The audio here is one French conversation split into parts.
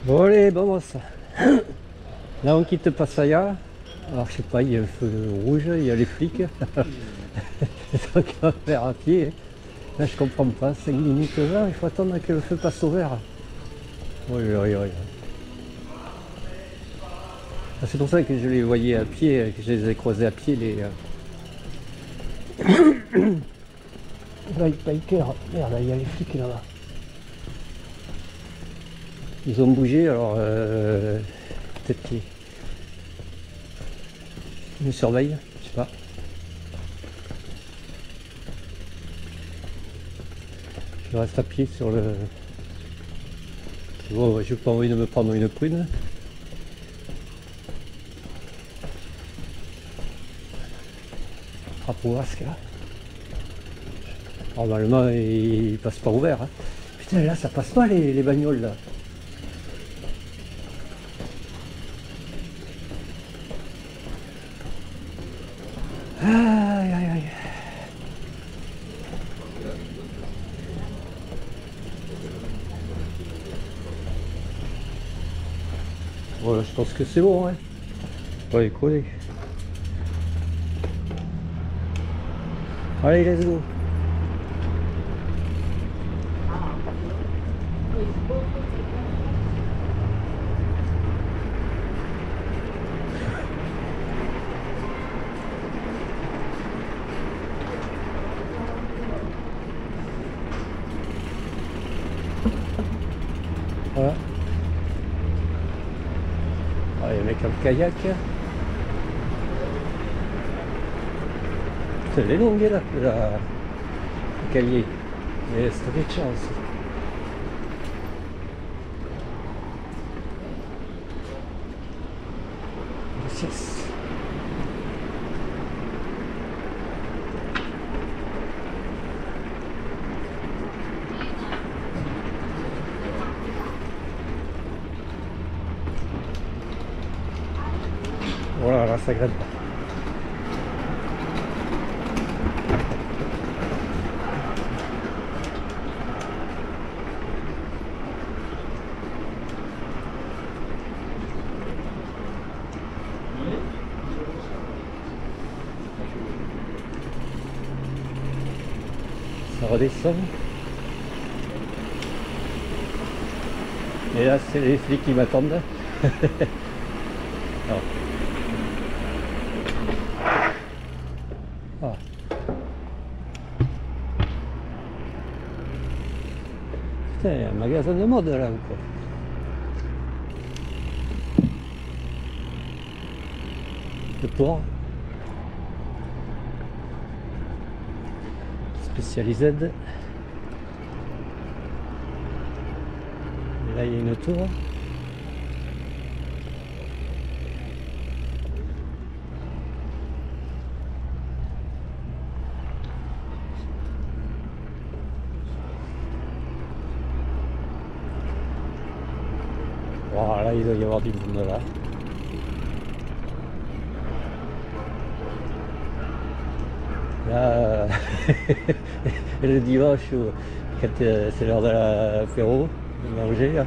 Bon allez, vamos. Là on quitte Pattaya. Alors je sais pas, il y a le feu rouge, il y a les flics. Donc on va faire à pied. Là je comprends pas, 5 minutes là, il faut attendre que le feu passe au vert. Oui, oui, oui. C'est pour ça que je les voyais à pied, que je les ai croisés à pied les bikers. Merde, il y a les flics là-bas. Ils ont bougé, alors peut-être qu'ils nous surveillent, je sais pas. Je reste à pied sur le... Bon, j'ai pas envie de me prendre une prune. Rapouasque là. Normalement il passe pas ouvert. Hein. Putain là ça passe pas les bagnoles là. Aïe aïe aïe. Voilà, je pense que c'est bon, hein. On va les coller. Allez, let's go. Voilà. Ah, il y a un mec en kayak. Elle est longue là, le calier. Mais c'est très de chance. Yes. Voilà, là ça gratte pas. Ça redescend. Et là c'est les flics qui m'attendent. Ah. Putain, il y a un magasin de mode là ou quoi? Le port. Spécialisé. Et là il y a une tour. Voilà, il doit y avoir du monde là. Là, le dimanche, quand c'est l'heure de l'apéro, de manger, là,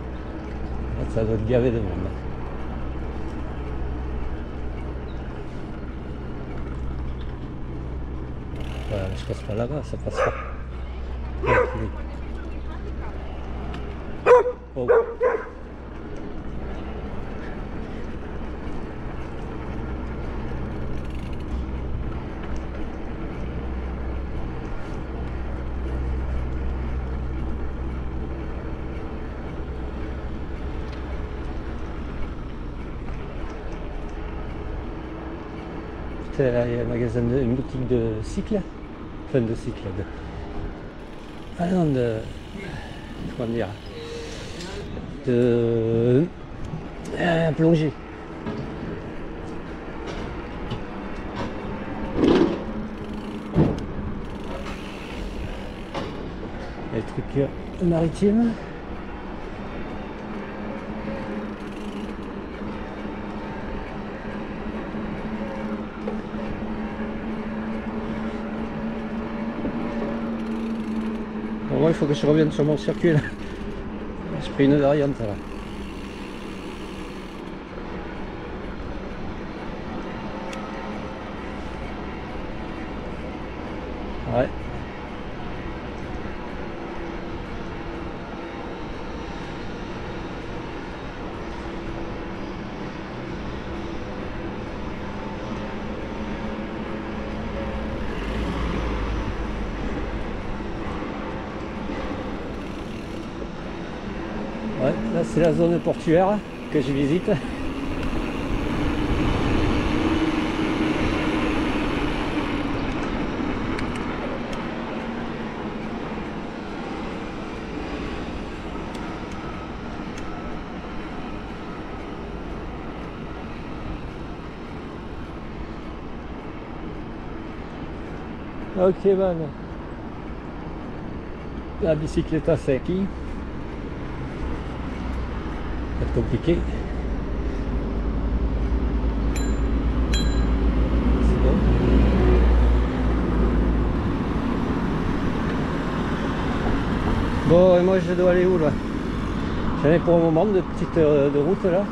ça doit être gavé de monde. Voilà, je passe pas là-bas, ça passe pas. Oh. Là, il y a un magasin, une boutique de cycles, enfin de cycles, ah non, de, comment dire, de plongée. Les trucs maritimes. Bon, moi il faut que je revienne sur mon circuit là. J'ai pris une variante là. Ouais. Ouais, là c'est la zone portuaire que je visite. Ok, man. La bicyclette c'est acquis. Ça va être compliqué. C'est bon. Bon, et moi je dois aller où là? J'en ai pour un moment de petite de route là.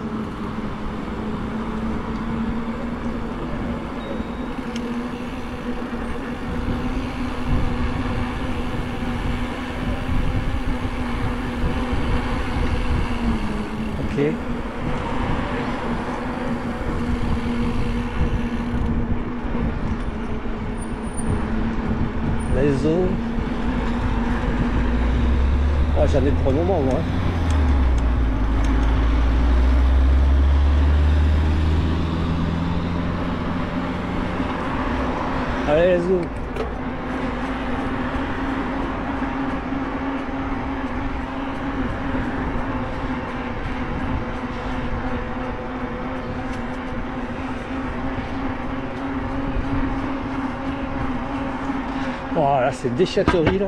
Ok. Les eaux. Ah, j'en ai pour un moment moi. Allez, les eaux. Voilà, c'est des châteries là.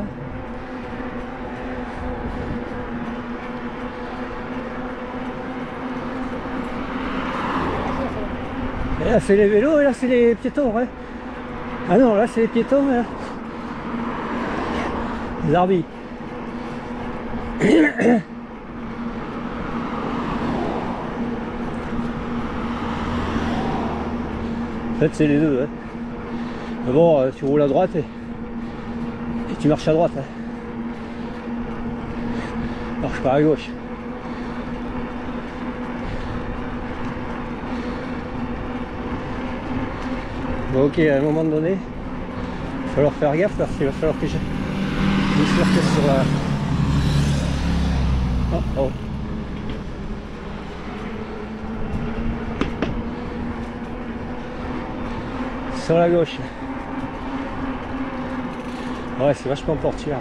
Et là c'est les vélos et là c'est les piétons, ouais. Ah non, là c'est les piétons, là. Les arbis. En fait c'est les deux, hein. Mais bon, tu roules à droite et tu marches à droite, hein. Marche pas à gauche. Bon, ok, à un moment donné, il va falloir faire gaffe parce qu'il va falloir que je sorte sur la... Oh, oh. Sur la gauche. Ouais, c'est vachement portuaire.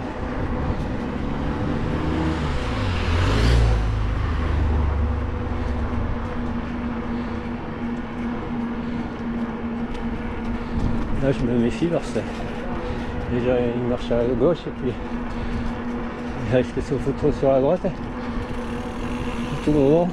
Là je me méfie parce que déjà il marche à gauche et puis il risque de se foutre sur la droite à tout moment.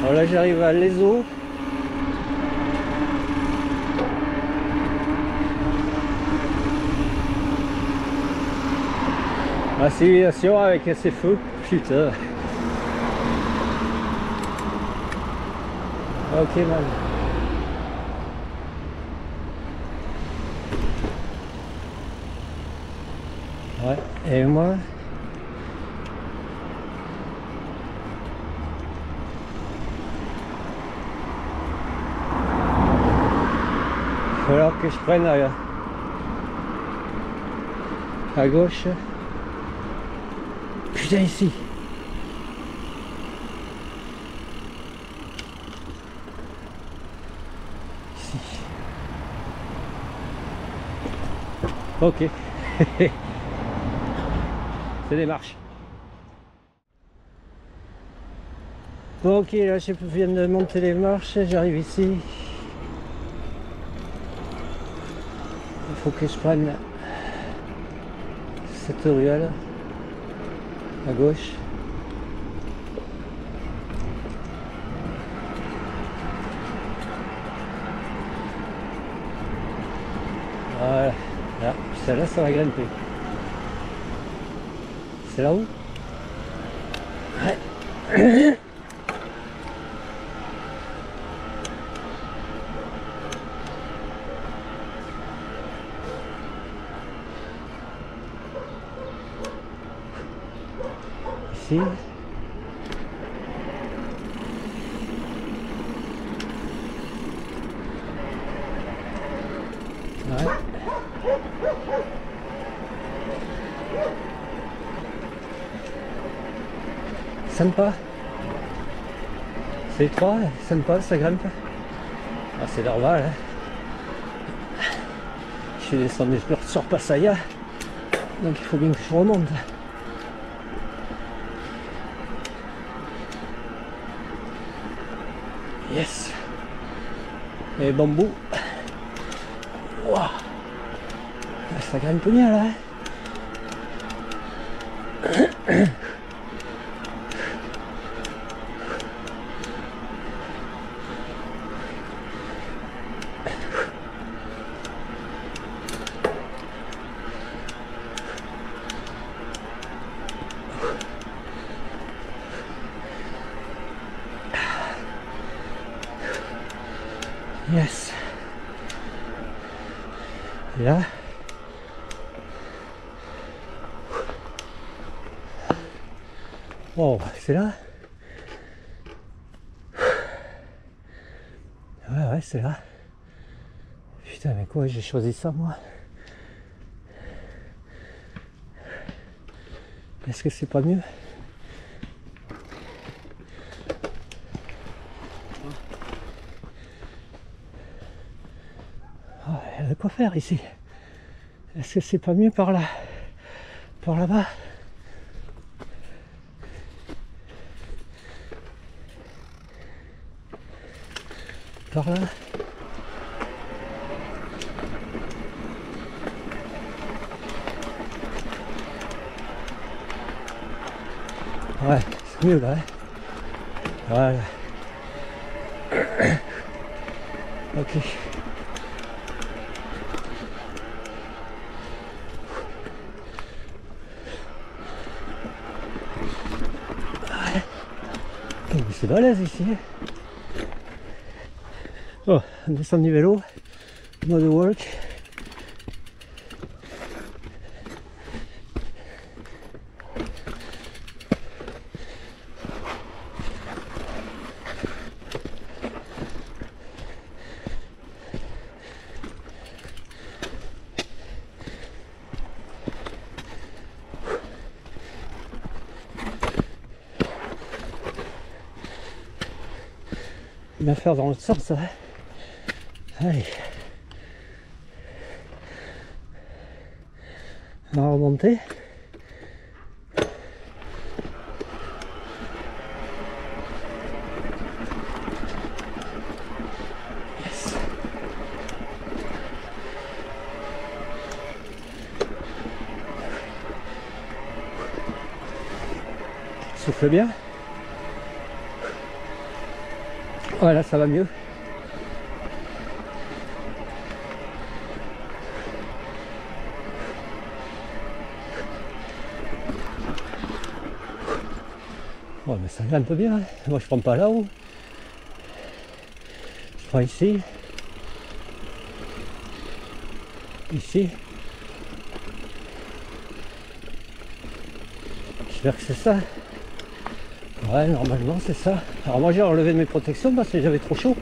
Alors là j'arrive à l'Ezo. La civilisation avec ses feux, putain. Ok, man. Ouais, et moi il va falloir que je prenne à gauche. Putain, ici. Ici. Ok. C'est des marches. Bon, ok, là je viens de monter les marches, j'arrive ici. Il faut que je prenne cette ruelle à gauche. Voilà, là, celle-là ça va grimper. C'est là où? Ouais. Ici. Ouais. Sympa. C'est étroit, sympa, ça grimpe. Ah, c'est normal. Hein. Je suis descendu sur Pattaya, donc il faut bien que je remonte. Yes. Et bambou. Waouh. Ça grimpe bien là. Hein. Yes. Et là, oh, c'est là. Ouais, c'est là. Putain, mais quoi, j'ai choisi ça moi? Est-ce que c'est pas mieux? Oh, il y a de quoi faire ici. Est-ce que c'est pas mieux par là? Par là-bas? Par là? Ouais, c'est mieux là. Hein, voilà. Ok. C'est balèze ici. Oh, on descend du vélo, mode walk. Bien faire dans l'autre sens, ça. Allez. On va remonter. Yes. Souffle bien. Voilà, ça va mieux. Oh, mais ça grimpe bien. Hein. Moi, je prends pas là-haut. Je prends ici. Ici. J'espère que c'est ça. Ouais, normalement, c'est ça. Alors moi, j'ai enlevé mes protections parce que j'avais trop chaud.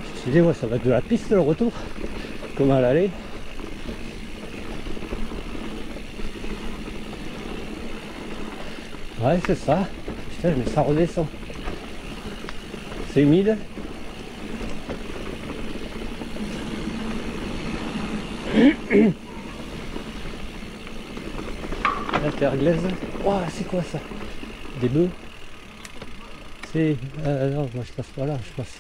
Je me suis dit, ouais, ça va être de la piste le retour. Comment elle allait. Ouais, c'est ça. Putain, mais ça redescend. C'est humide. La terre glaise. Ouah, c'est quoi ça? Des bœufs? C'est... non, moi je passe pas là, je passe...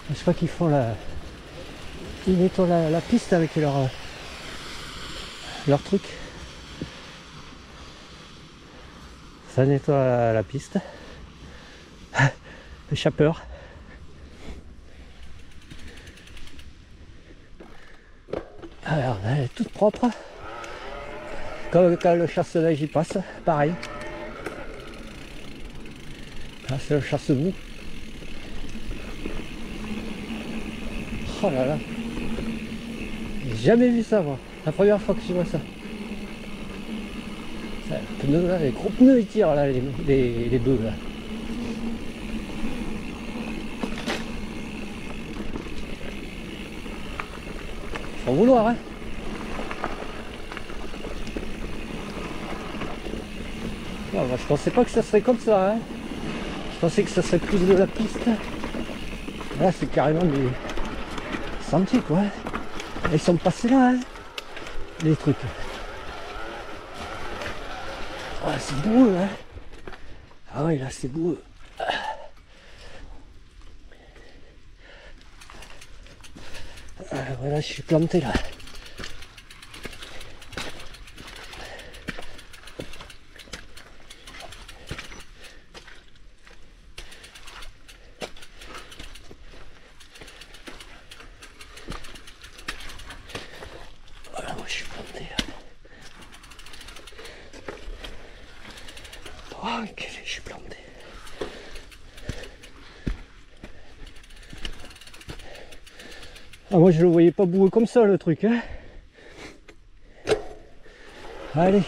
Je crois qu'ils font la... Ils nettoient la piste avec leur truc. Ça nettoie la piste. Le chapeur. Alors là, elle est toute propre. Comme quand le chasse-neige y passe, pareil. Là, c'est le chasse-boue. Oh là là. J'ai jamais vu ça, moi. La première fois que je vois ça. Ça, les pneus, là, les gros pneus, ils tirent, là, les bœufs, là. Faut vouloir, hein. Non, moi, je pensais pas que ça serait comme ça, hein. Je pensais que ça serait plus de la piste. Là, c'est carrément des sentiers, quoi. Ils sont passés là, hein, les trucs. Ah, c'est beau, hein. Ah ouais, là, c'est beau. Ah, voilà, je suis planté, là. Voilà, moi, je suis planté, là. Oh, je suis planté. Ah, moi, je le voyais pas bouger comme ça, le truc, hein. Allez.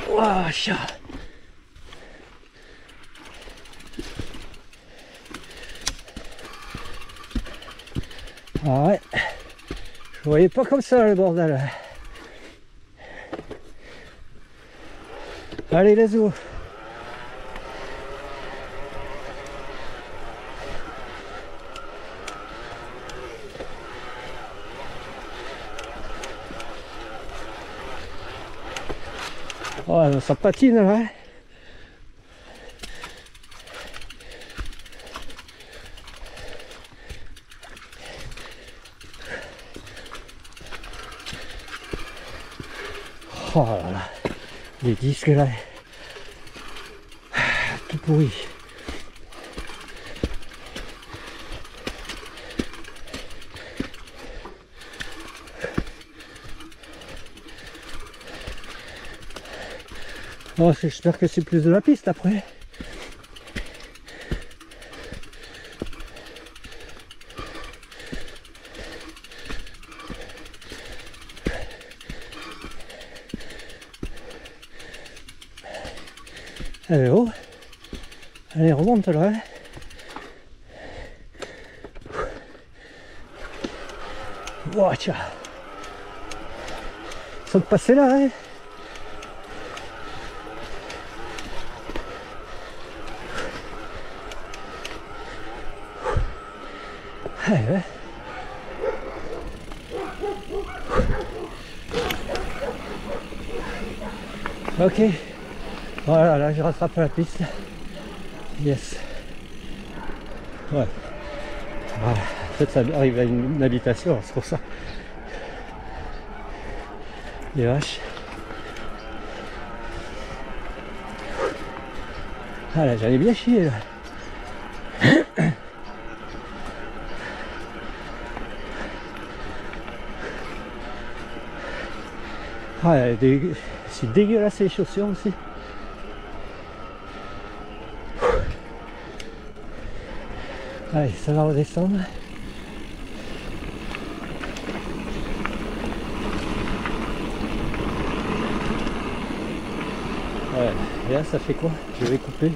Ouah, chat. Ah ouais. Je voyais pas comme ça, le bordel. Allez, let's go. Oh, ça patine là. Oh là là, les disques là, tout pourri. Bon, j'espère que c'est plus de la piste après. Allez, oh. Allez, remonte là. Wow, tiens. Ils sont passés là, hein. Ouais. Ok, voilà, là je rattrape la piste. Yes. Ouais. Voilà. En fait, ça arrive à une habitation, c'est pour ça. Les vaches. Ah là, j'en ai bien chié là. Ah, c'est dégueulasse les chaussures aussi. Allez, ça va redescendre. Ouais, et là ça fait quoi? Je vais couper.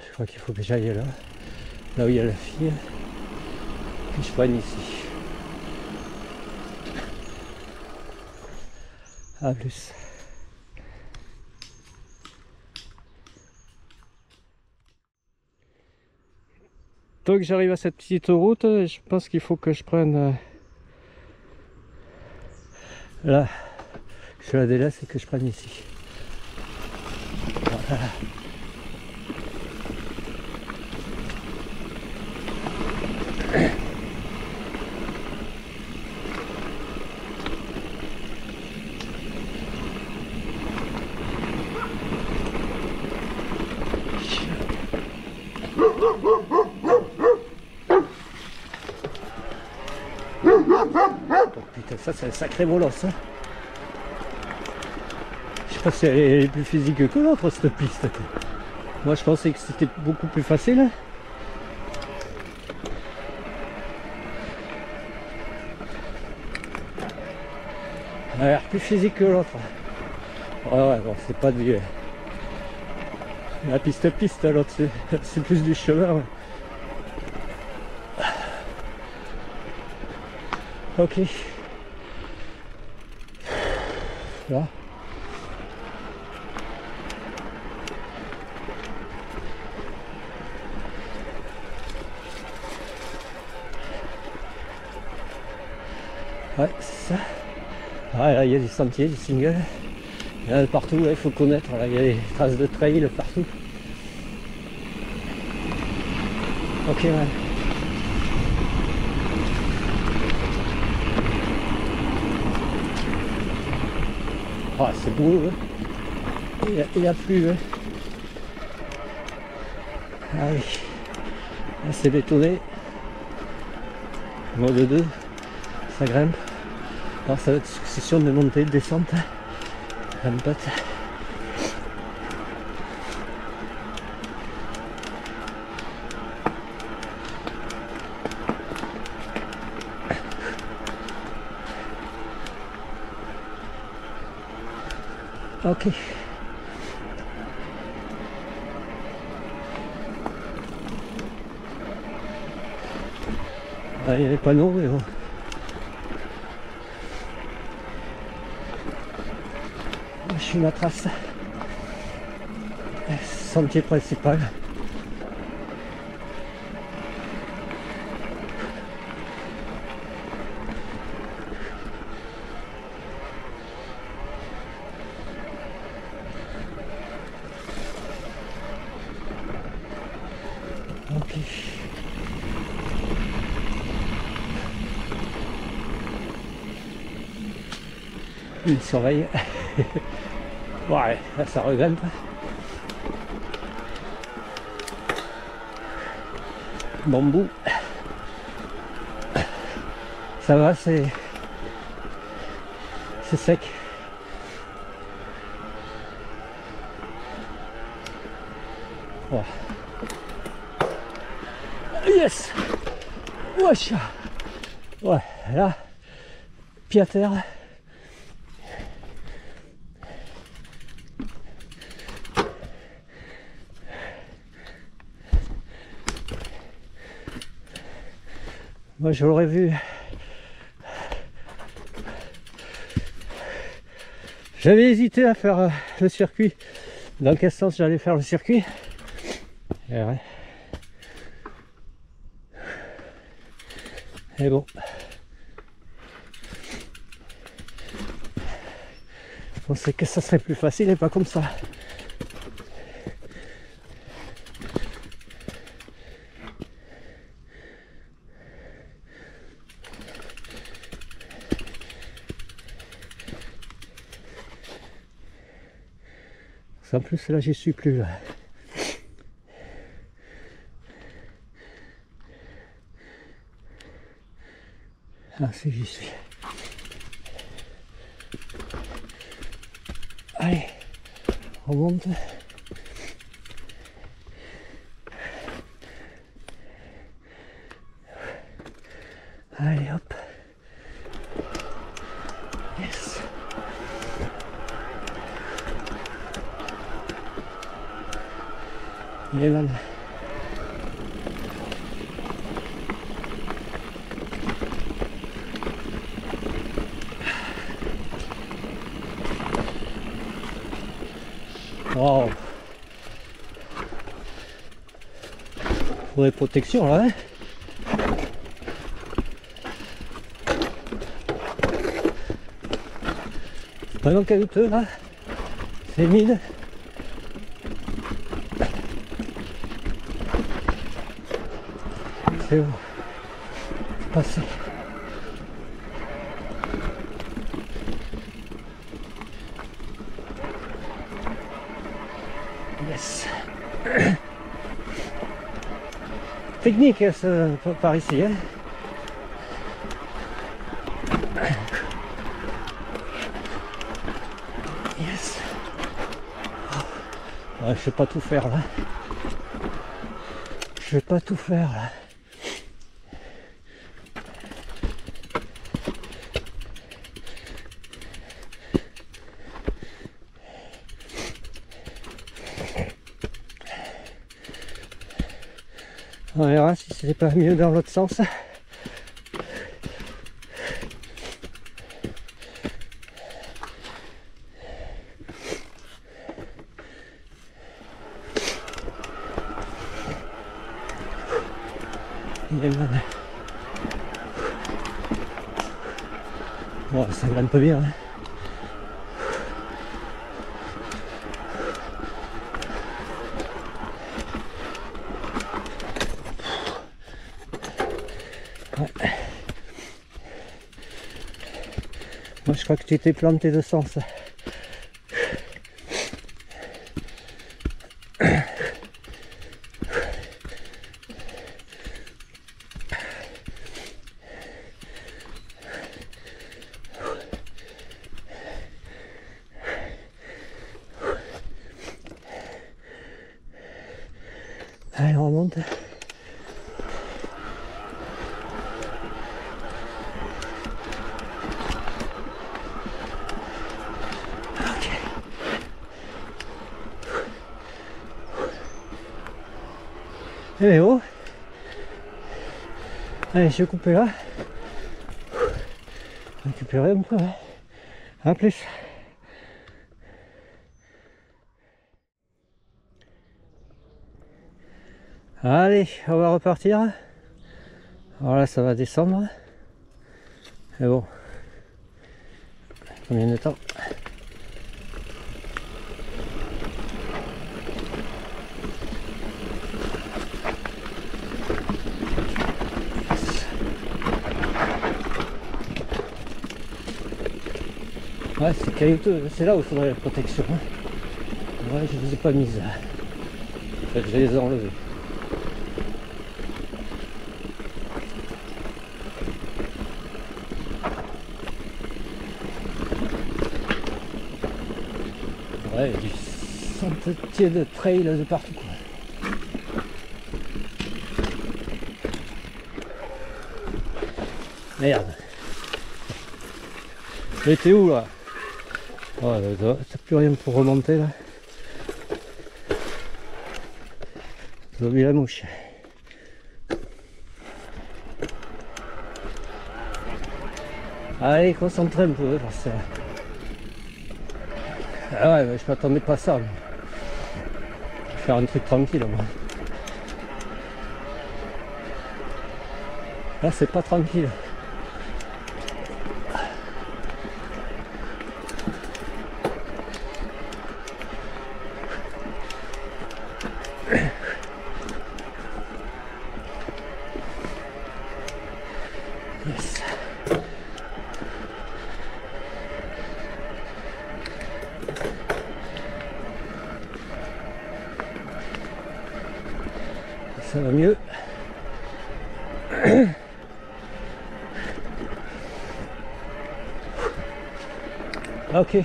Je crois qu'il faut que j'aille là. Là où il y a la fille. Puis je prenne ici. A plus. Donc j'arrive à cette petite route, je pense qu'il faut que je prenne là, je la délaisse et que je prenne ici. Voilà. Oh, putain, ça c'est un sacré molosse. Hein. Je sais pas si elle est plus physique que l'autre cette piste. Moi je pensais que c'était beaucoup plus facile. Elle a l'air plus physique que l'autre. Ouais, bon, c'est pas du... La piste l'autre c'est plus du chemin. Ouais. Ok. Là. Ouais, c'est ça. Ouais, là il y a des sentiers, des singles. Il y en a partout, il faut connaître. Là, il y a des traces de trail partout. Ok, ouais. Oh, c'est beau, hein. Il y a plus. Hein. Ah oui. Là, c'est bétonné. Mode 2. Ça grimpe. Alors, ça va être succession de montées, de descentes. Grimpette. Ok. Ah, il y a les panneaux, mais bon. Je suis ma trace. Sentier principal. Ok. Il surveille. Ouais, là ça regrimpe. Bambou. Ça va, c'est sec. Ouais. Yes. Wesh. Ouais, là, pied à terre. Moi je l'aurais vu. J'avais hésité à faire le circuit. Dans quel sens j'allais faire le circuit. Et ouais. Et bon. Je pensais que ça serait plus facile et pas comme ça. En plus là j'y suis plus là. Ah si j'y suis. Allez, on remonte. Allez hop. Yes. Il est là. Wow. Faudrait protection là, hein. C'est vraiment caillouteux là. C'est humide. C'est où? Passer. Yes. Technique par ici, hein. Yes. Ouais, je vais pas tout faire là. Je vais pas tout faire là. On verra si c'était pas mieux dans l'autre sens. Bon, ça grimpe bien. Hein. Ouais. Moi je crois que tu t'es planté de sens. Allez, on remonte. Ok. Eh oh. Allez, je vais couper là. Récupérer un peu. Hein. À plus. Allez, on va repartir. Alors là, ça va descendre. Mais bon, combien de temps? Ouais, c'est caillouteux, c'est là où il faudrait la protection. Ouais, je ne les ai pas mises. En fait, je les ai enlevées. Ouais, il y a du sentier de trail de partout quoi. Merde. Mais t'es où là? Oh, t'as plus rien pour remonter là. T'as mis la mouche. Allez, concentrez un peu parce que... Ah ouais, mais je m'attendais pas à ça. Mais... Je vais faire un truc tranquille moi. Là c'est pas tranquille. Yes. Ça va mieux. Ok.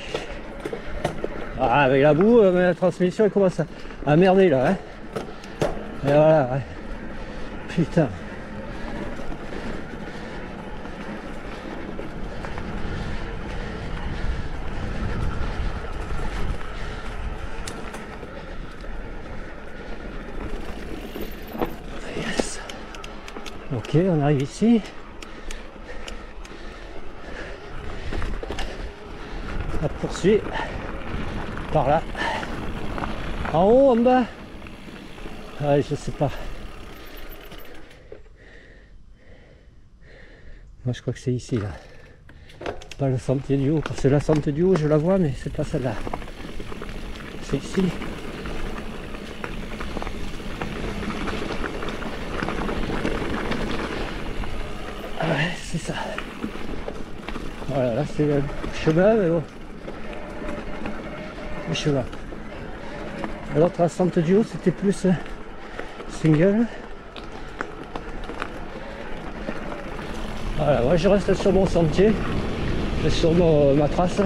Ah, avec la boue, la transmission elle commence à merder là. Hein. Et voilà. Ouais. Putain. Yes. Ok, on arrive ici. On poursuit par là. En haut, en bas. Ouais, je sais pas. Moi je crois que c'est ici là. Pas le sentier du haut, parce que la sentier du haut je la vois mais c'est pas celle-là. C'est ici. Ah ouais, c'est ça. Voilà, là c'est le chemin, mais bon. Le chemin. L'autre ascente du haut c'était plus single. Voilà, moi je reste sur mon sentier. sur ma trace.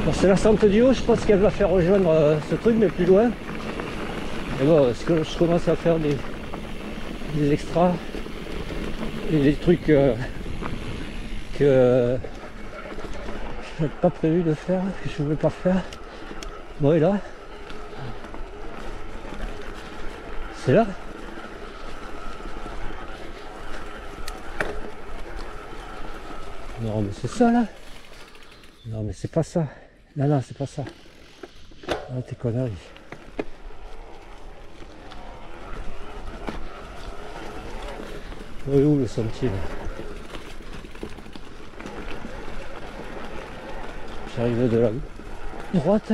Bon, c'est la Sante du Haut, je pense qu'elle va faire rejoindre ce truc, mais plus loin. Mais bon, est-ce que je commence à faire des extras et des trucs que je n'avais pas prévu de faire, que je ne voulais pas faire. Bon, et là, c'est là. Non mais c'est ça là. Non mais c'est pas ça. Non non c'est pas ça. Ah tes conneries. Oui, où le sentier là? J'arrive de là. Droite.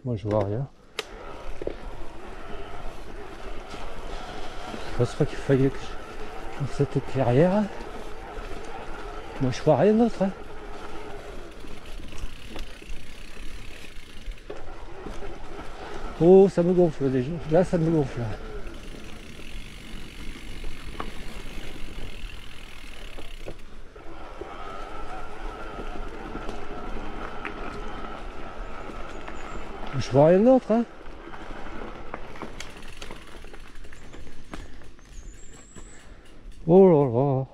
Moi je vois rien. Je pense pas qu'il fallait que je fasse cette clairière. Moi je vois rien d'autre. Hein. Oh ça me gonfle déjà. Là ça me gonfle. Je vois rien d'autre. Hein. Oh là là.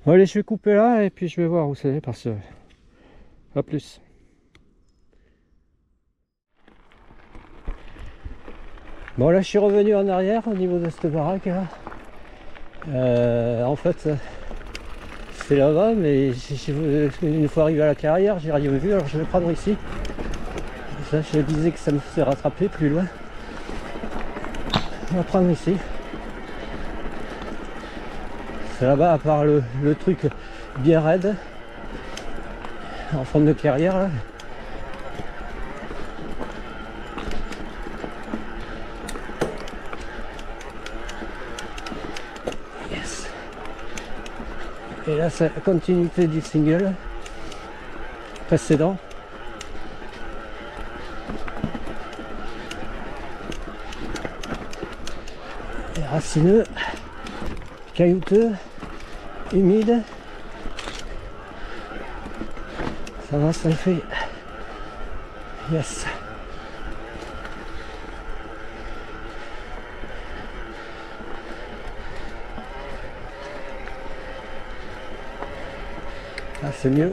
Bon allez, je vais couper là et puis je vais voir où c'est parce que... A plus. Bon là je suis revenu en arrière au niveau de cette baraque là. En fait c'est là-bas mais une fois arrivé à la carrière j'ai rien vu alors je vais prendre ici. Ça, je disais que ça me faisait rattraper plus loin. On va prendre ici. C'est là-bas à part le truc bien raide en forme de carrière là. Yes. Et là c'est la continuité du single précédent. Racineux, caillouteux, humide. Ça va, ça le fait. Yes. Là c'est mieux.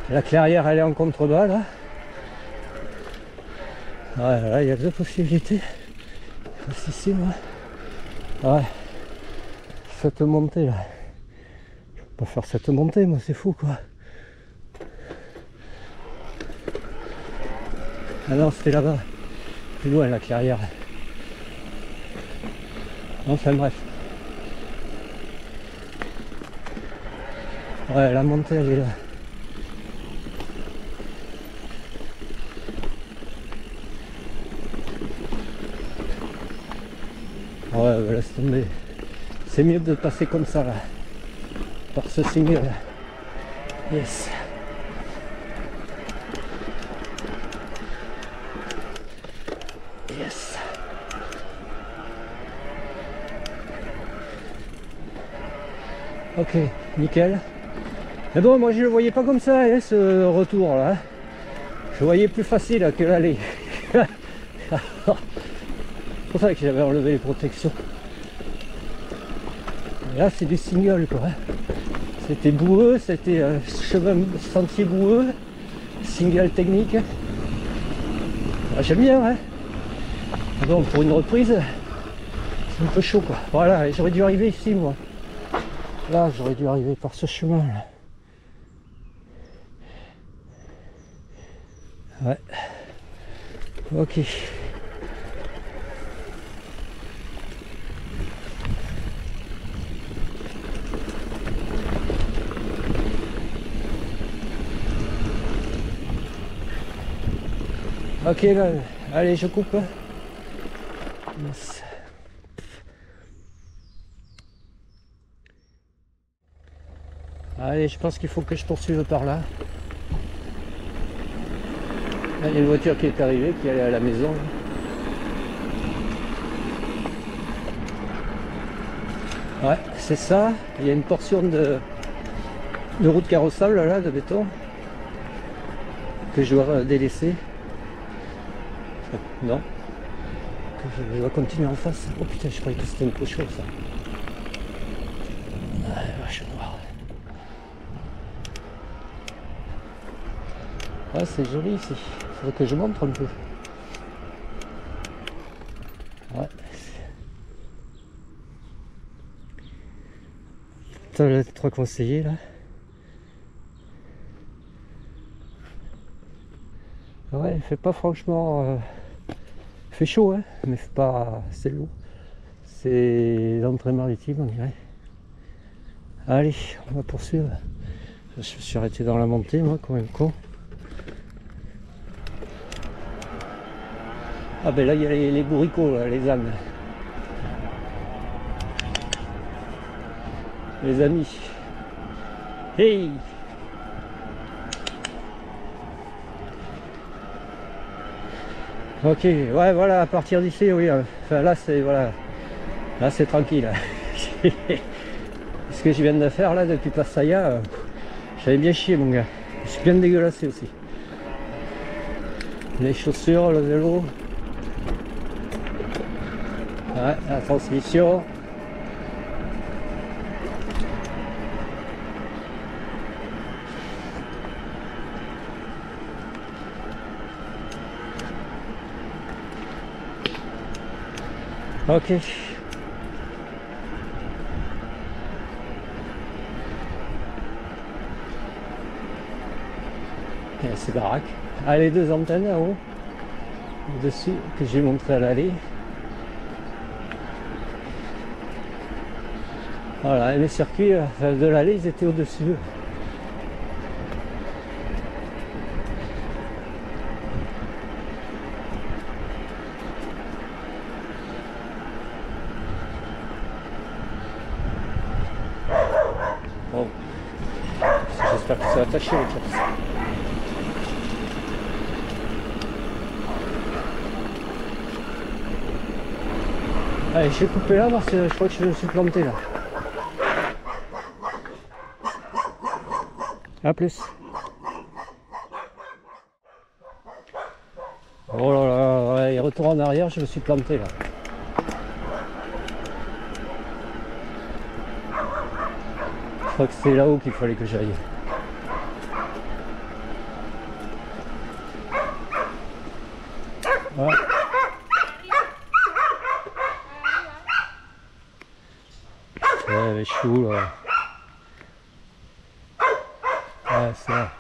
La clairière elle est en contrebas là. Ouais, là il y a deux possibilités. C'est ici moi. Ouais, cette montée là, je peux pas faire cette montée, moi c'est fou quoi. Ah non, c'était là-bas, plus loin la clairière. Enfin bref. Ouais, la montée elle est là. Ouais, laisse tomber. C'est mieux de passer comme ça là. Par ce single là. Yes. Yes. Ok, nickel. Mais bon, moi je le voyais pas comme ça, hein, ce retour là. Je voyais plus facile que l'aller. C'est pour ça que j'avais enlevé les protections. Et là c'est du single quoi. C'était boueux, c'était chemin sentier boueux, single technique. Ah, j'aime bien hein. Bon pour une reprise, c'est un peu chaud quoi. Voilà, j'aurais dû arriver ici moi. Là j'aurais dû arriver par ce chemin là. Ouais. Ok. Ok, là, allez, je coupe. Yes. Allez, je pense qu'il faut que je poursuive par là. Là, il y a une voiture qui est arrivée, qui allait à la maison. Ouais, c'est ça. Il y a une portion de route carrossable là, de béton, que je dois délaisser. Non. Que je dois continuer en face. Oh putain, je croyais que c'était une pochon ça. Ah, vache noire. Ah, c'est joli ici. Il faudrait que je montre un peu. Ouais. Putain, les 3 conseillers là. Ouais, il fait pas franchement. Il fait chaud, hein, mais c'est pas. C'est lourd. C'est l'entrée maritime, on dirait. Allez, on va poursuivre. Je me suis arrêté dans la montée, moi, comme un con. Ah ben là, il y a les bourricots, là, les ânes. Les amis. Hey! Ok, ouais, voilà, à partir d'ici, oui. Enfin, là, c'est voilà, là, c'est tranquille. Ce que je viens de faire là depuis Pattaya, j'avais bien chié, mon gars. Je suis bien dégueulassé aussi. Les chaussures, le vélo. Ouais, la transmission. Ok. Et c'est baraque. Ah, les 2 antennes en haut, dessus, que j'ai montré à l'allée. Voilà, et les circuits de l'allée, ils étaient au-dessus. Bon, j'espère que ça va attacher les caps. Allez, je vais couper là parce que je crois que je me suis planté là. A plus. Oh là là, ouais, et retour en arrière, je me suis planté là. Je crois que c'est là-haut qu'il fallait que j'aille. Ouais. Ouais, les choux là. Ouais, c'est là.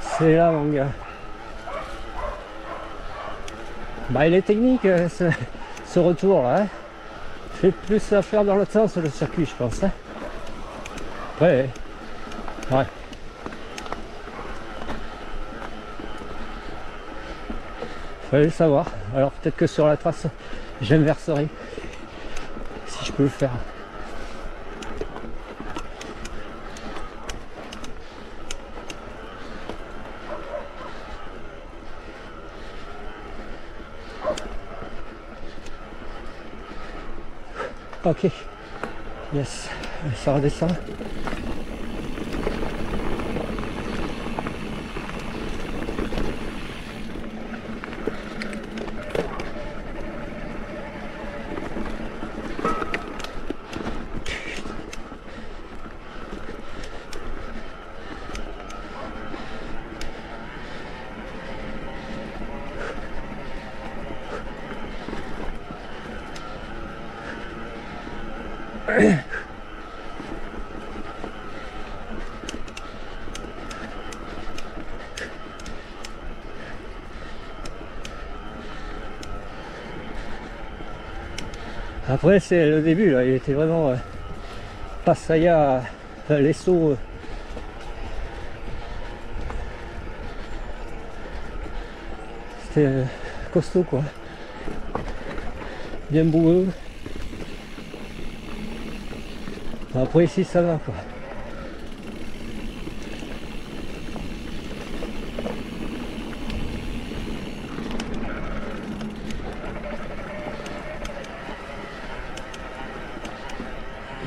C'est là, mon gars. Bah, il est technique ce retour là. Hein. Fait plus à faire dans l'autre sens le circuit, je pense. Hein. Ouais. Ouais. Fallait le savoir. Alors peut-être que sur la trace, j'inverserai. Si je peux le faire. Ok. Yes. Ça redescend. Après c'est le début là, il était vraiment Pattaya, les sauts. c'était costaud quoi. Bien boueux. Après ici ça va quoi.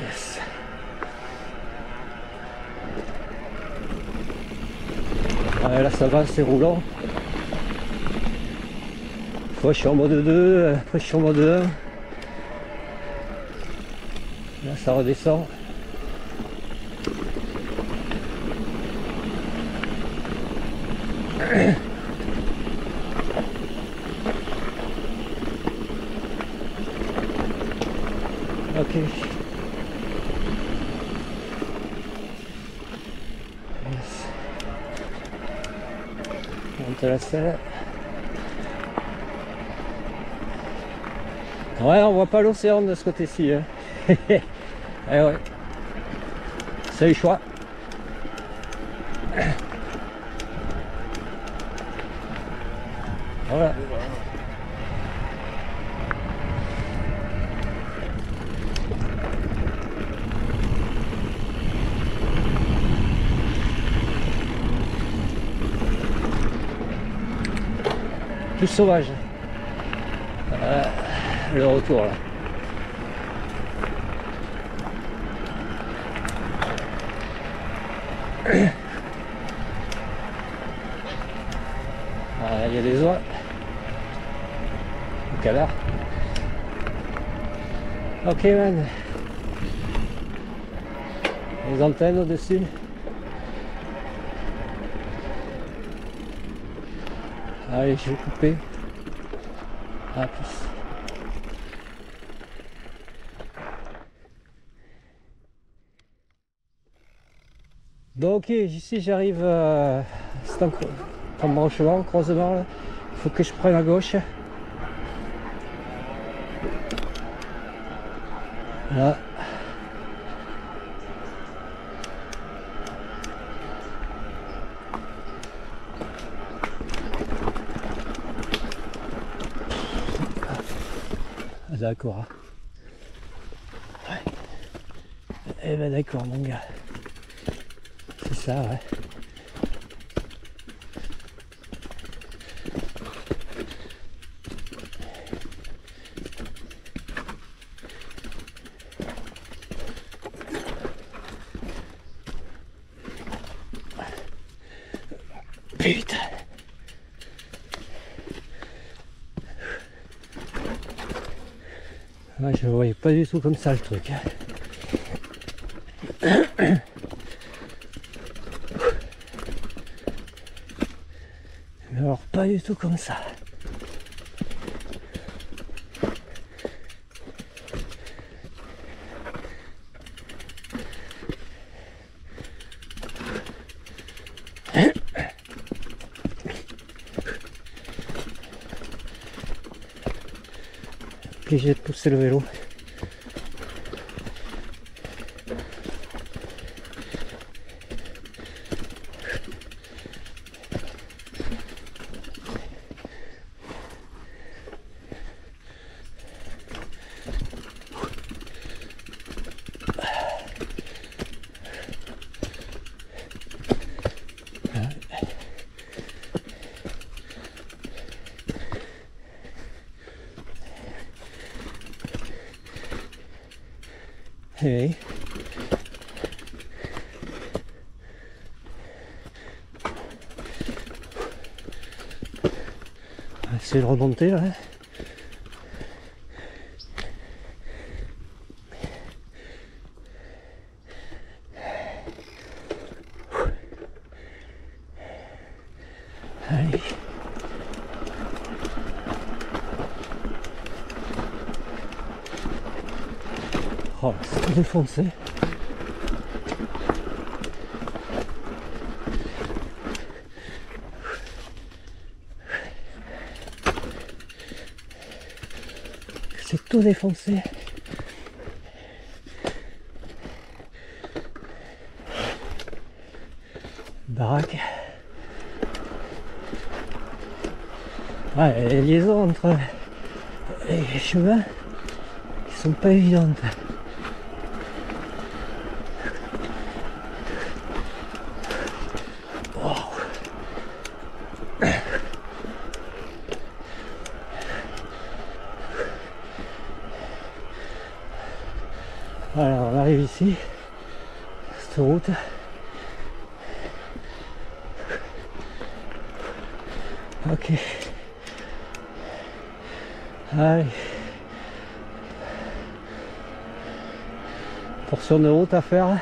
Yes. Ouais, là ça va, c'est roulant. Fois je suis en mode 2, après je suis en mode 1. Là ça redescend. Ok. Yes. Monte la selle. Ouais, on voit pas l'océan de ce côté-ci. Hein. Eh ouais. C'est le choix. Voilà. Plus sauvage. Le retour là. Il y a des oies. Le canard. Ok man. Les antennes au-dessus. Allez, je vais couper. À plus. Donc ok, ici j'arrive à cet embranchement, croisement là. Il faut que je prenne à gauche. Là. Ah, d'accord. Ouais. Eh ben d'accord mon gars. C'est ça ouais. Putain. Ouais, je ne voyais pas du tout comme ça le truc. Mais alors pas du tout comme ça. Obligé de pousser le vélo. Hey. On va essayer de remonter là. Allez. Oh, c'est défoncé. C'est tout défoncé. Baraque. Ouais, les liaisons entre les chemins qui sont pas évidentes. Wow. Voilà, on arrive ici, cette route. Ok. Allez. Portion de route à faire.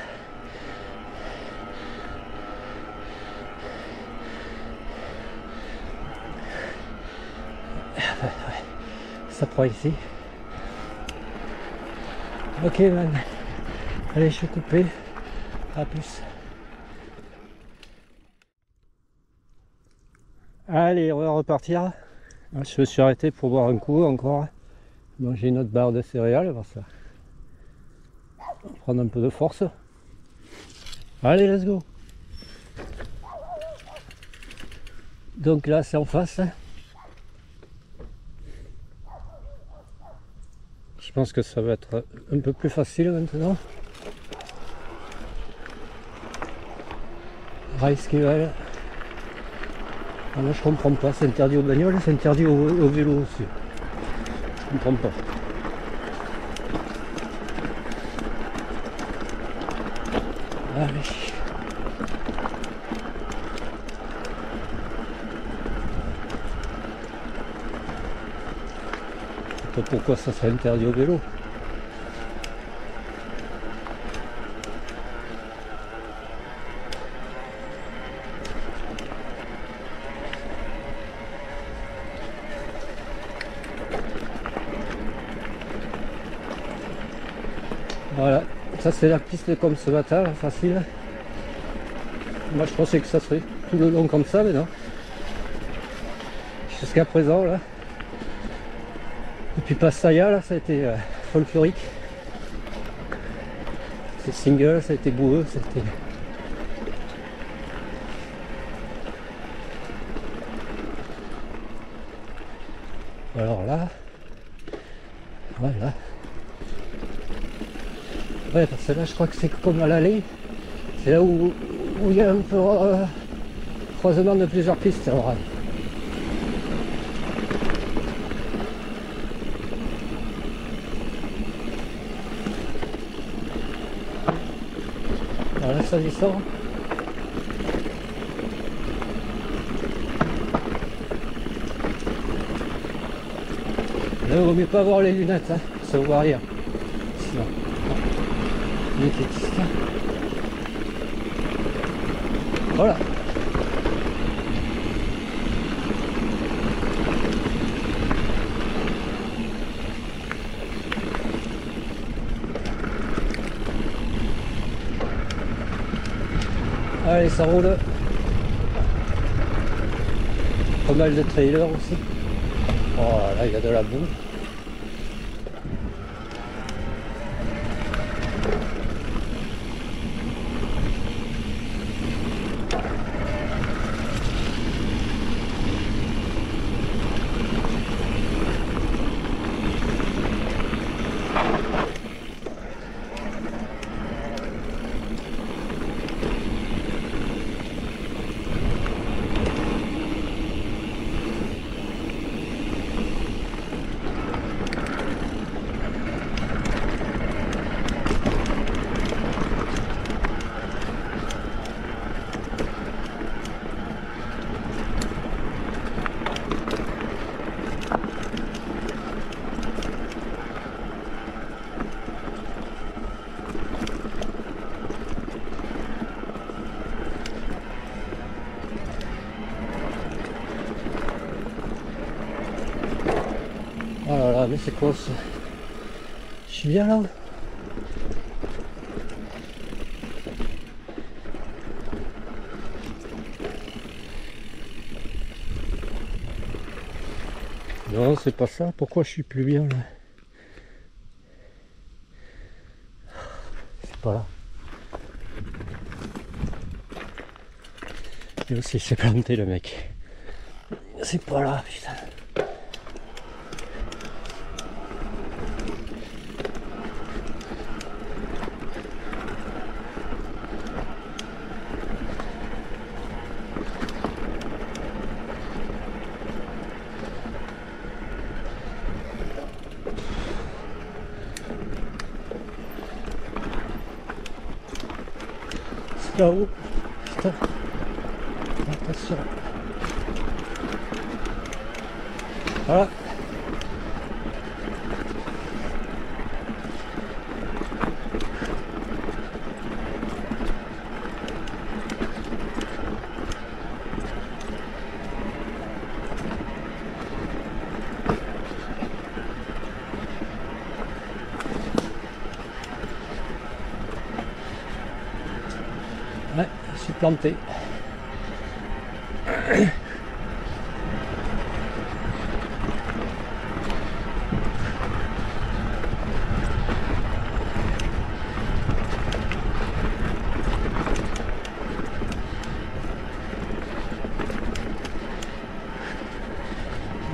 Ça prend ici. Ok man. Allez, je suis coupé. À plus. Allez, on va repartir. Je me suis arrêté pour boire un coup encore. Manger une autre barre de céréales. Pour ça. On va prendre un peu de force. Allez, let's go. Donc là, c'est en face. Je pense que ça va être un peu plus facile maintenant. Reichskevel. Ah, là, je comprends pas, c'est interdit aux bagnoles, c'est interdit au vélo aussi. Je comprends pas. Allez. Je sais pas pourquoi ça serait interdit au vélo. Voilà, ça c'est la piste comme ce matin, facile. Moi je pensais que ça serait tout le long comme ça, mais non. Jusqu'à présent là. Depuis Passaya là, ça a été folklorique. C'est single, ça a été boueux, c'était. Alors là, voilà. Ouais, parce que là je crois que c'est comme à l'allée. C'est là où il y a un peu croisement de plusieurs pistes. Alors, voilà, ça descend. Là, il vaut mieux pas avoir les lunettes, hein, ça ne voit rien. Sinon, voilà. Allez, ça roule. Pas mal de trailers aussi. Oh là, il y a de la boue. Oh là là, mais c'est quoi ça? Je suis bien là. Non, c'est pas ça. Pourquoi je suis plus bien là? C'est pas là. Et aussi, c'est planté le mec. C'est pas là, putain. là-haut. Putain. Attention. Voilà. Ouais, je suis planté.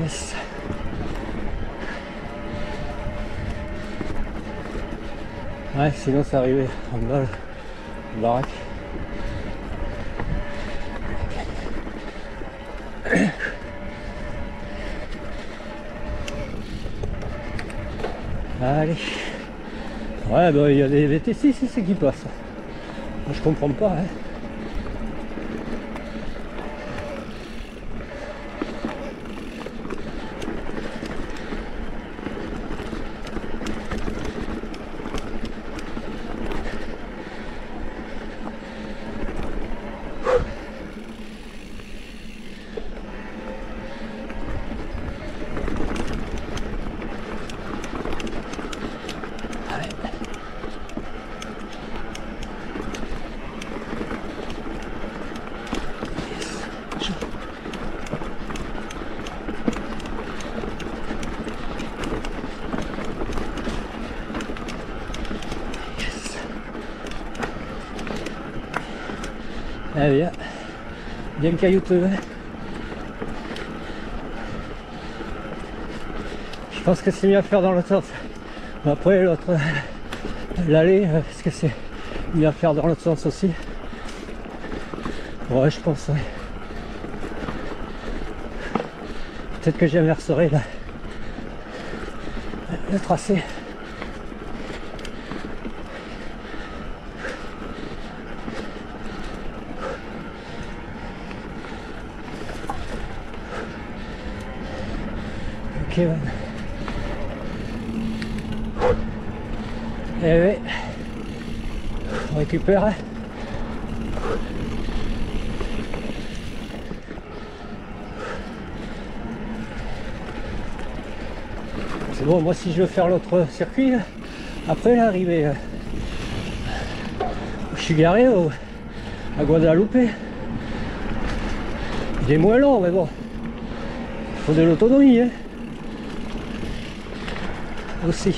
Yes. Ouais, sinon c'est arrivé en bas, le baraque. Allez. Ouais, bah il y a des VTC ici, c'est qui passe. Moi, je comprends pas, hein. Ah bien, bien caillouteux. Je pense que c'est mieux à faire dans l'autre sens. Après l'autre, l'aller, est-ce que c'est mieux à faire dans l'autre sens aussi? Ouais, je pense, ouais. Peut-être que j'inverserai le tracé. Ok, ouais. Eh oui, on récupère. C'est bon, moi si je veux faire l'autre circuit, après l'arrivée, je suis garé à Guadeloupe. Il est moins long, mais bon, il faut de l'autonomie, hein, aussi.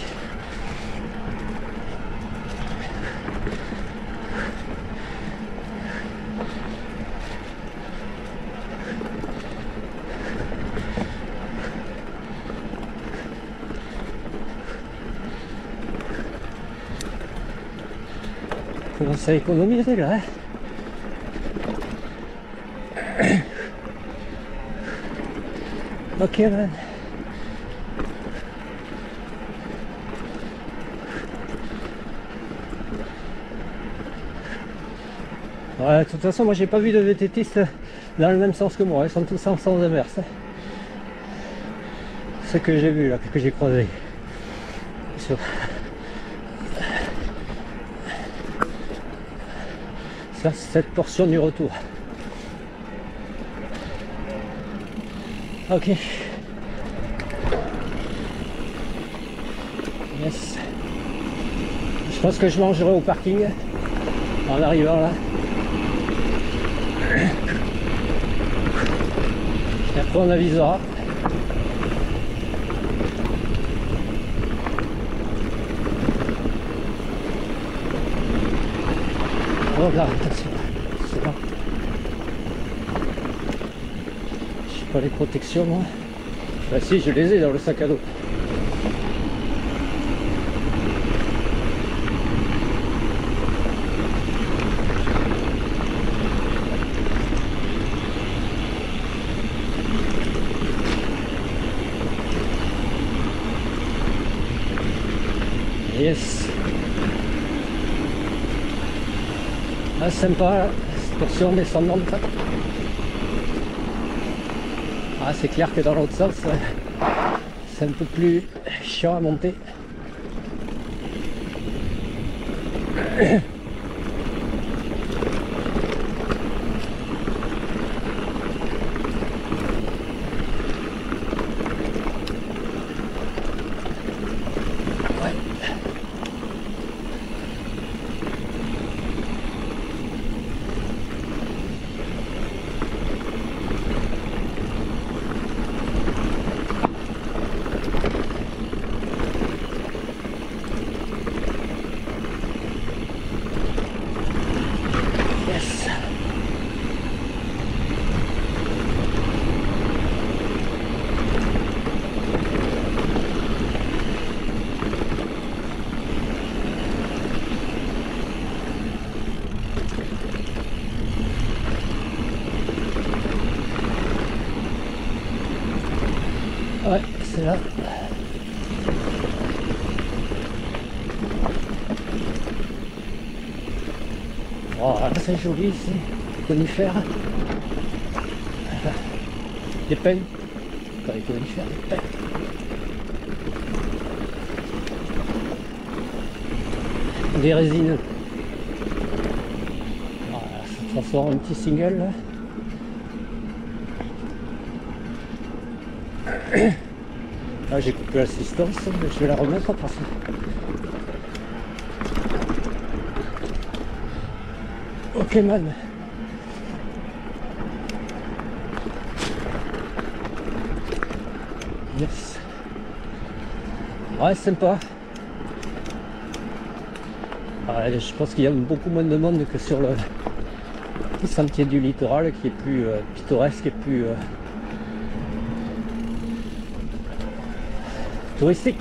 Commence à économiser là, hein. Ok, man. Ouais, de toute façon, moi j'ai pas vu de VTTistes dans le même sens que moi, ils sont tous en sens inverse. Ce que j'ai vu là, que j'ai croisé. Sur ça, cette portion du retour. Ok. Yes. Je pense que je mangerai au parking en arrivant là. Et après on avisera. Oh là, attention. C'est bon. Je sais pas les protections moi. Bah si, je les ai dans le sac à dos. Yes. Ah, sympa, portion descendante. Ah, c'est clair que dans l'autre sens, c'est un peu plus chiant à monter. Ouais, c'est là. Oh, c'est joli ici, conifères. Des pins. Pas les conifères, des pins. Des résineux. Voilà, ça sort un petit single là. Là j'ai coupé l'assistance, mais je vais la remettre après ça. Ok man. Yes. Ouais, sympa. Ouais, je pense qu'il y a beaucoup moins de monde que sur le sentier du littoral qui est plus pittoresque et plus touristique.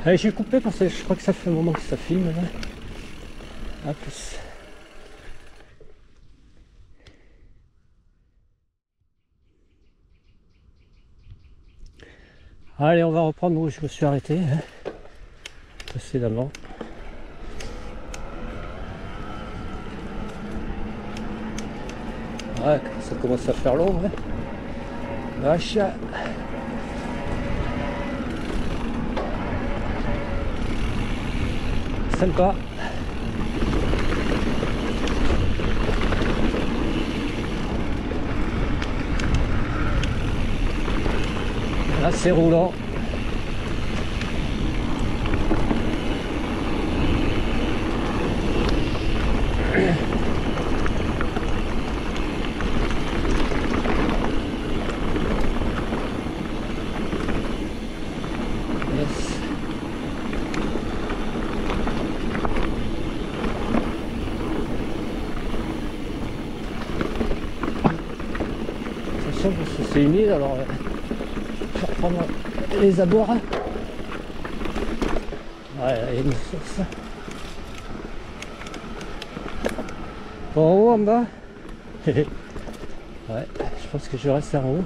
Allez, j'ai coupé parce que je crois que ça fait un moment que ça filme là. À plus. Allez, on va reprendre où je me suis arrêté précédemment. Ouais, ça commence à faire long, hein. Vache. Sympa. Là, c'est roulant. Parce que c'est humide, alors je vais reprendre les abords. Ouais, il y a une source. Bon, en haut, en bas. Ouais, je pense que je reste en haut.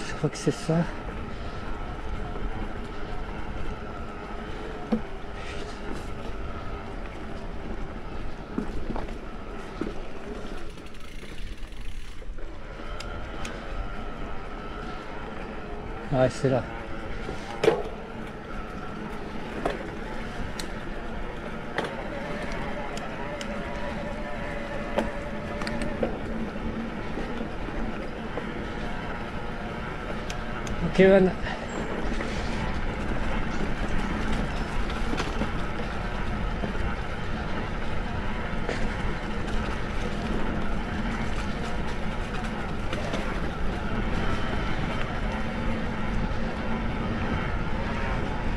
Je crois que c'est ça. Ouais, c'est là. Ok, Van.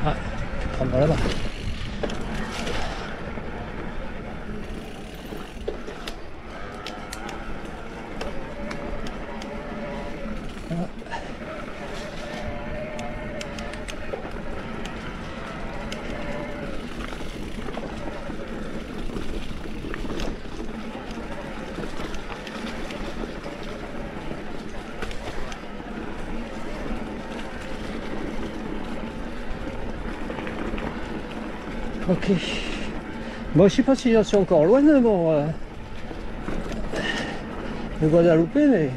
Ah, je vais prendre là-bas. Ok. Bon, je sais pas si j'en suis encore loin, mais bon, de Guadeloupe, mais...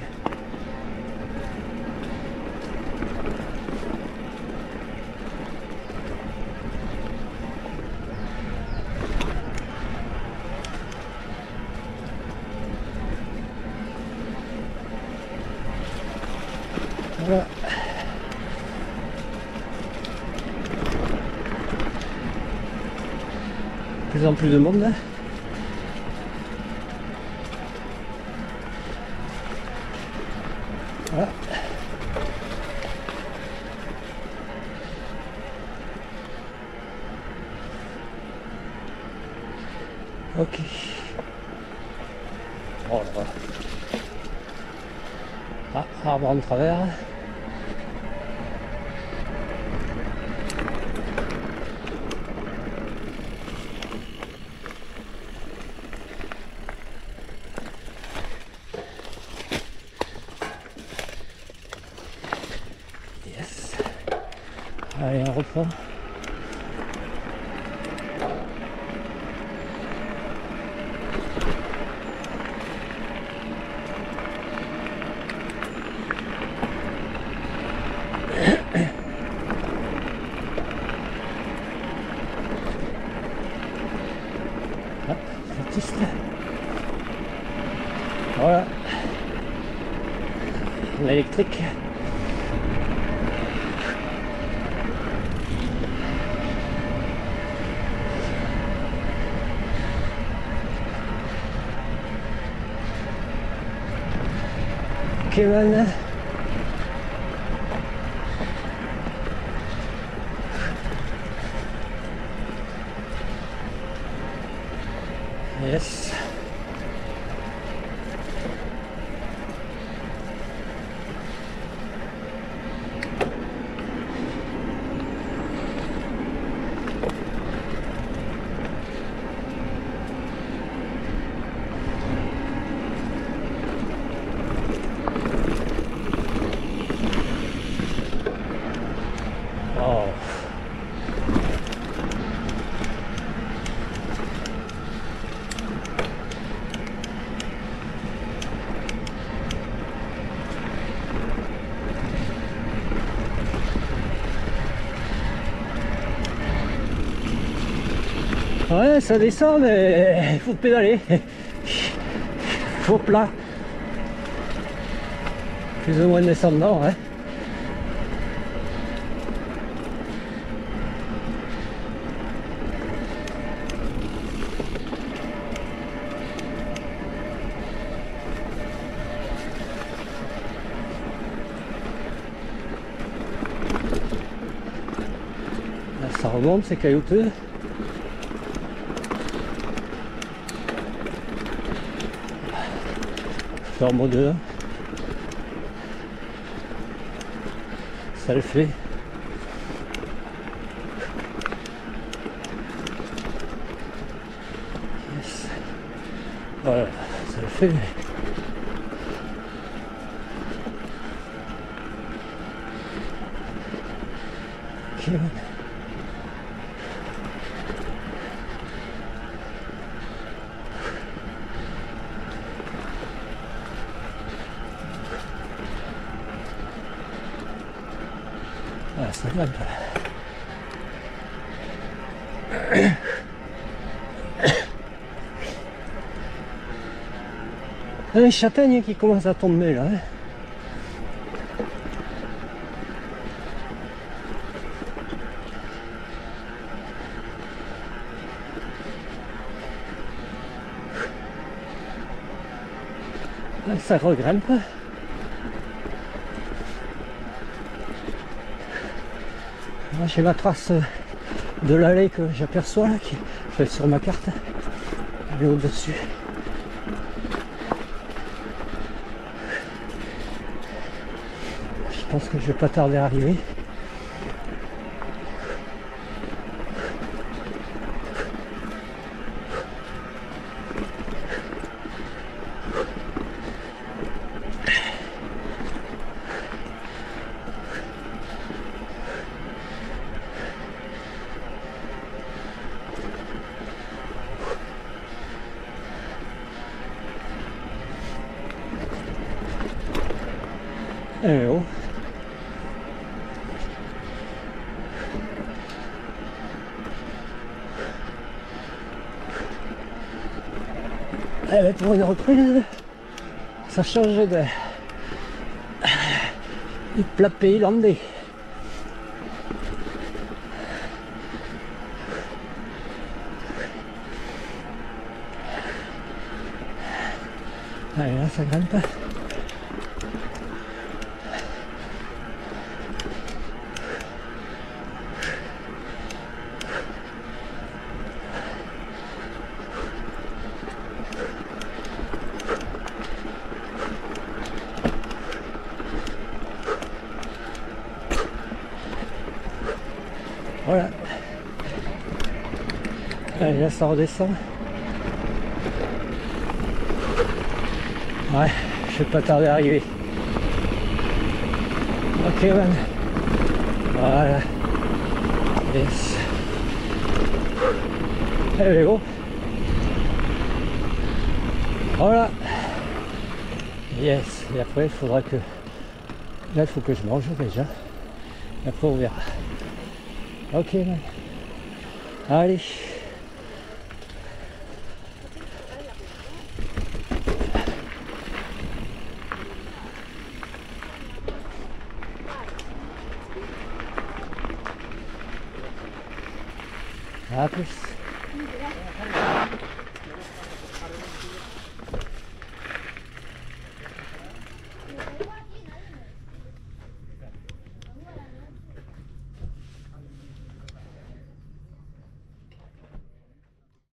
Voilà. De plus en plus de monde là. Voilà. Ok. Oh là là. Ah, arbre en travers. Yes. Allez, on reprend. Ah, artiste. Voilà. L'électrique. Ok, man. Yes. Oh. Ouais, ça descend, mais il faut pédaler. Faut plat. Plus ou moins descendant, ouais. Là, ça remonte, c'est caillouteux. En mode 1. Ça le fait. Yes. Voilà, ça le fait. Ok. Ah, ça va. Les châtaignes qui commencent à tomber là. Hein. Là, ça regrimpe. Moi j'ai la trace de l'allée que j'aperçois là, qui fait sur ma carte. Elle est au-dessus. pense que je vais pas tarder à arriver. Eh oh. Eh ben pour une reprise, ça change du plat pays-landais. Allez, là ça grimpe. Voilà. Allez, là ça redescend. Ouais, je vais pas tarder à arriver. Ok man. Voilà. Yes. Allez go. Voilà. Yes. Et après il faudra que... Là il faut que je mange déjà. Et après on verra. Ok man. Allez. À plus.